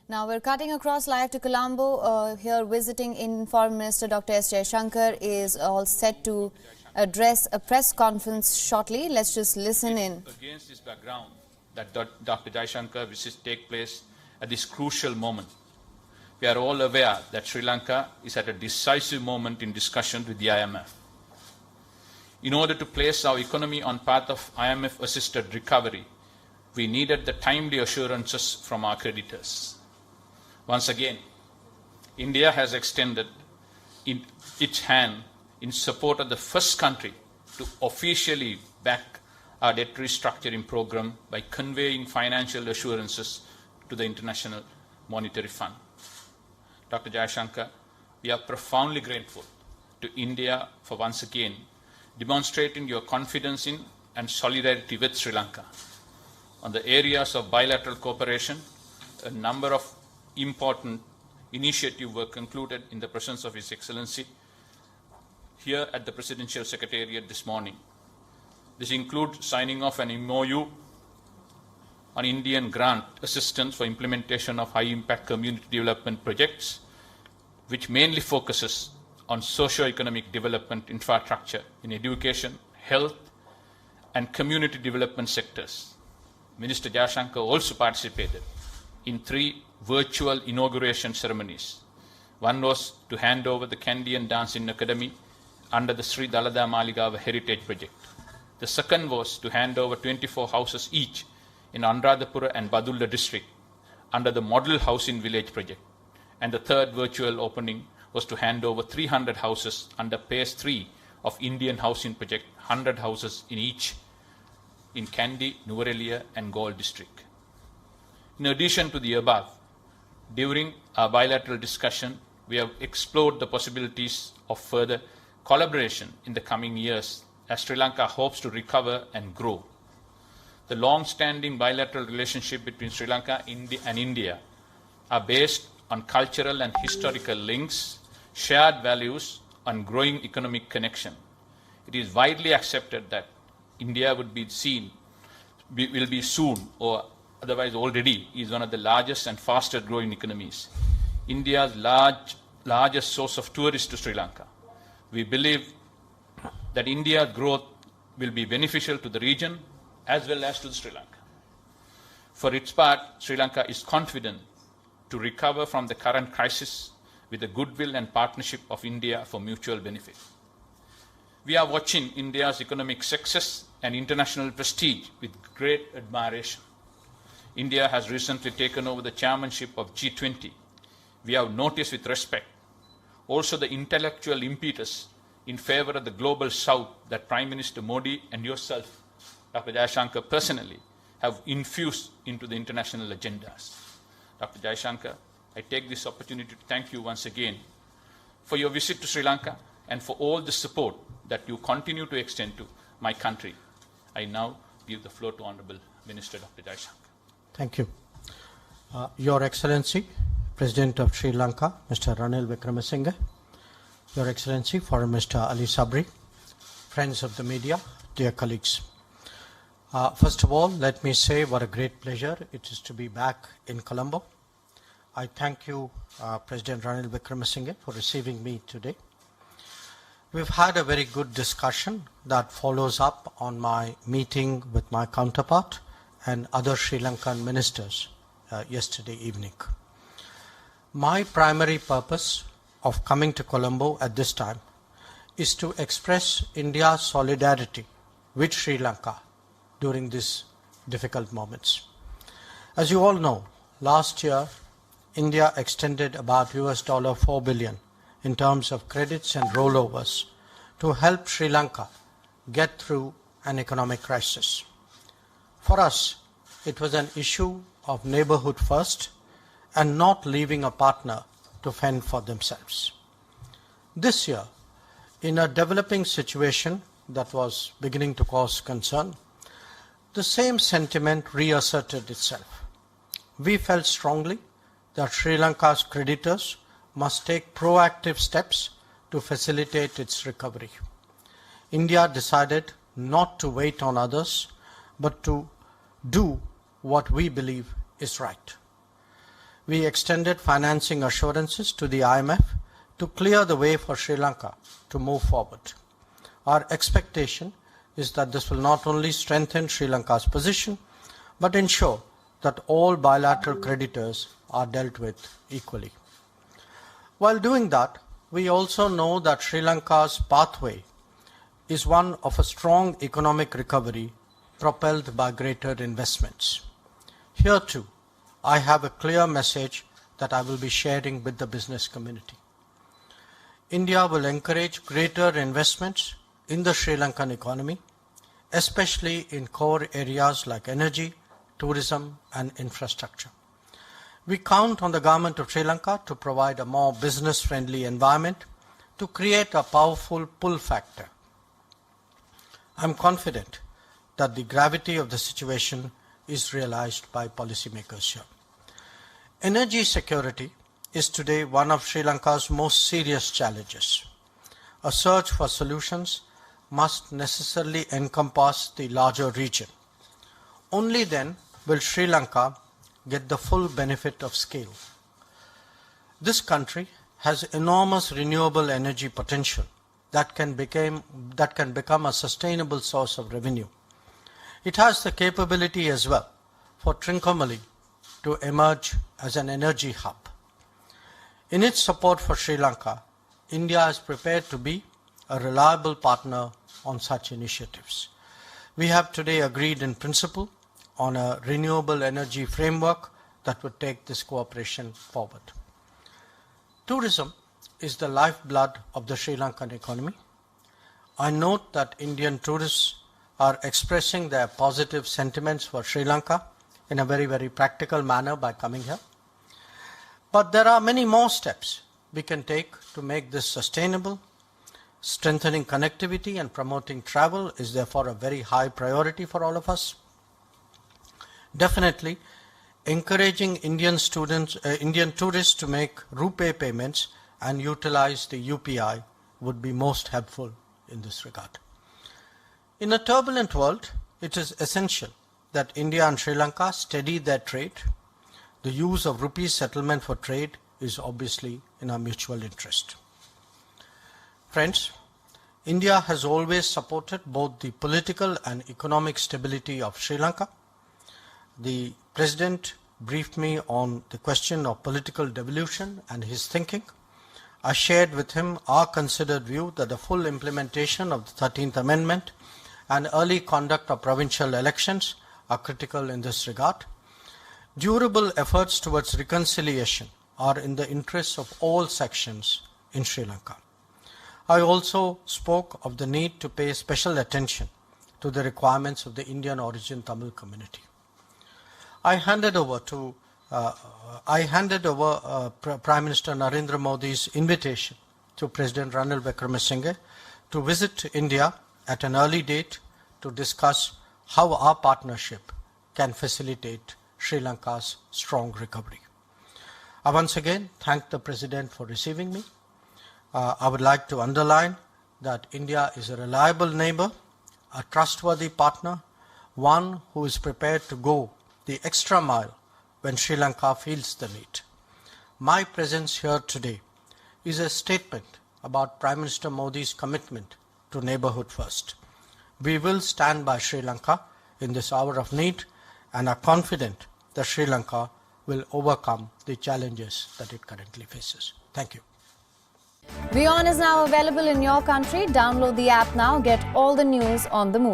Now we're cutting across live to Colombo. Here visiting in Foreign Minister Dr. S Jaishankar is all set to address a press conference shortly. Let's just listen in. Against this background that Dr. Jaishankar wishes to take place at this crucial moment. We are all aware that Sri Lanka is at a decisive moment in discussions with the IMF. In order to place our economy on path of IMF-assisted recovery, we needed the timely assurances from our creditors. Once again, India has extended its hand in support of the first country to officially back our debt restructuring program by conveying financial assurances to the International Monetary Fund. Dr. Jaishankar, we are profoundly grateful to India for once again demonstrating your confidence in and solidarity with Sri Lanka. On the areas of bilateral cooperation, a number of important initiatives were concluded in the presence of His Excellency here at the Presidential Secretariat this morning. This includes signing off an MOU on Indian grant assistance for implementation of high-impact community development projects, which mainly focuses on socio-economic development infrastructure in education, health, and community development sectors. Minister Jaishankar also participated in 3 virtual inauguration ceremonies. One was to hand over the Kandyan Dancing Academy under the Sri Dalada Maligawa Heritage Project. The second was to hand over 24 houses each in Anuradhapura and Badulla district under the Model Housing Village project. And the third virtual opening was to hand over 300 houses under Phase 3 of Indian Housing Project, 100 houses in each in Kandy, Nuwara and Galle district. In addition to the above, during our bilateral discussion, we have explored the possibilities of further collaboration in the coming years as Sri Lanka hopes to recover and grow. The long-standing bilateral relationship between Sri Lanka and India are based on cultural and historical links, shared values, and growing economic connection. It is widely accepted that India will be soon, or otherwise already is one of the largest and fastest growing economies. India's largest source of tourists to Sri Lanka. We believe that India's growth will be beneficial to the region as well as to Sri Lanka. For its part, Sri Lanka is confident to recover from the current crisis with the goodwill and partnership of India for mutual benefit. We are watching India's economic success and international prestige with great admiration. India has recently taken over the chairmanship of G20. We have noticed with respect also the intellectual impetus in favor of the global south that Prime Minister Modi and yourself, Dr. Jaishankar, personally have infused into the international agendas. Dr. Jaishankar, I take this opportunity to thank you once again for your visit to Sri Lanka and for all the support that you continue to extend to my country. I now give the floor to Honorable Minister Dr. Jaishankar. Thank you. Your Excellency, President of Sri Lanka, Mr. Ranil Wickremesinghe, Your Excellency, Foreign Minister Ali Sabri, friends of the media, dear colleagues. First of all, let me say what a great pleasure it is to be back in Colombo. I thank you, President Ranil Wickremesinghe, for receiving me today. We've had a very good discussion that follows up on my meeting with my counterpart and other Sri Lankan ministers yesterday evening. My primary purpose of coming to Colombo at this time is to express India's solidarity with Sri Lanka during these difficult moments. As you all know, last year, India extended about $4 billion in terms of credits and rollovers to help Sri Lanka get through an economic crisis. For us, it was an issue of neighborhood first and not leaving a partner to fend for themselves. This year, in a developing situation that was beginning to cause concern, the same sentiment reasserted itself. We felt strongly that Sri Lanka's creditors must take proactive steps to facilitate its recovery. India decided not to wait on others, but to do what we believe is right. we extended financing assurances to the IMF to clear the way for Sri Lanka to move forward. Our expectation is that this will not only strengthen Sri Lanka's position, but ensure that all bilateral creditors are dealt with equally. While doing that, we also know that Sri Lanka's pathway is one of a strong economic recovery propelled by greater investments. Here too, I have a clear message that I will be sharing with the business community. India will encourage greater investments in the Sri Lankan economy, especially in core areas like energy, tourism and infrastructure. We count on the government of Sri Lanka to provide a more business-friendly environment to create a powerful pull factor. I am confident that the gravity of the situation is realized by policymakers here. Energy security is today one of Sri Lanka's most serious challenges. A search for solutions must necessarily encompass the larger region. Only then will Sri Lanka get the full benefit of scale. This country has enormous renewable energy potential that can become a sustainable source of revenue. It has the capability as well for Trincomalee to emerge as an energy hub. In its support for Sri Lanka, India is prepared to be a reliable partner on such initiatives. We have today agreed in principle on a renewable energy framework that would take this cooperation forward. Tourism is the lifeblood of the Sri Lankan economy. I note that Indian tourists are expressing their positive sentiments for Sri Lanka in a very, very practical manner by coming here. But there are many more steps we can take to make this sustainable. Strengthening connectivity and promoting travel is therefore a very high priority for all of us. Definitely, encouraging Indian tourists to make RuPay payments and utilize the UPI would be most helpful in this regard. In a turbulent world, it is essential that India and Sri Lanka steady their trade. The use of rupee settlement for trade is obviously in our mutual interest. Friends, India has always supported both the political and economic stability of Sri Lanka. The President briefed me on the question of political devolution and his thinking. I shared with him our considered view that the full implementation of the 13th Amendment and early conduct of provincial elections are critical in this regard. Durable efforts towards reconciliation are in the interests of all sections in Sri Lanka. I also spoke of the need to pay special attention to the requirements of the Indian origin Tamil community. I handed over Prime Minister Narendra Modi's invitation to President Ranil Wickremesinghe to visit India at an early date to discuss how our partnership can facilitate Sri Lanka's strong recovery. I once again thank the President for receiving me. I would like to underline that India is a reliable neighbor, a trustworthy partner, one who is prepared to go the extra mile when Sri Lanka feels the need. My presence here today is a statement about Prime Minister Modi's commitment to neighborhood first. We will stand by Sri Lanka in this hour of need and are confident that Sri Lanka will overcome the challenges that it currently faces. Thank you. WION is now available in your country. Download the app now. Get all the news on the move.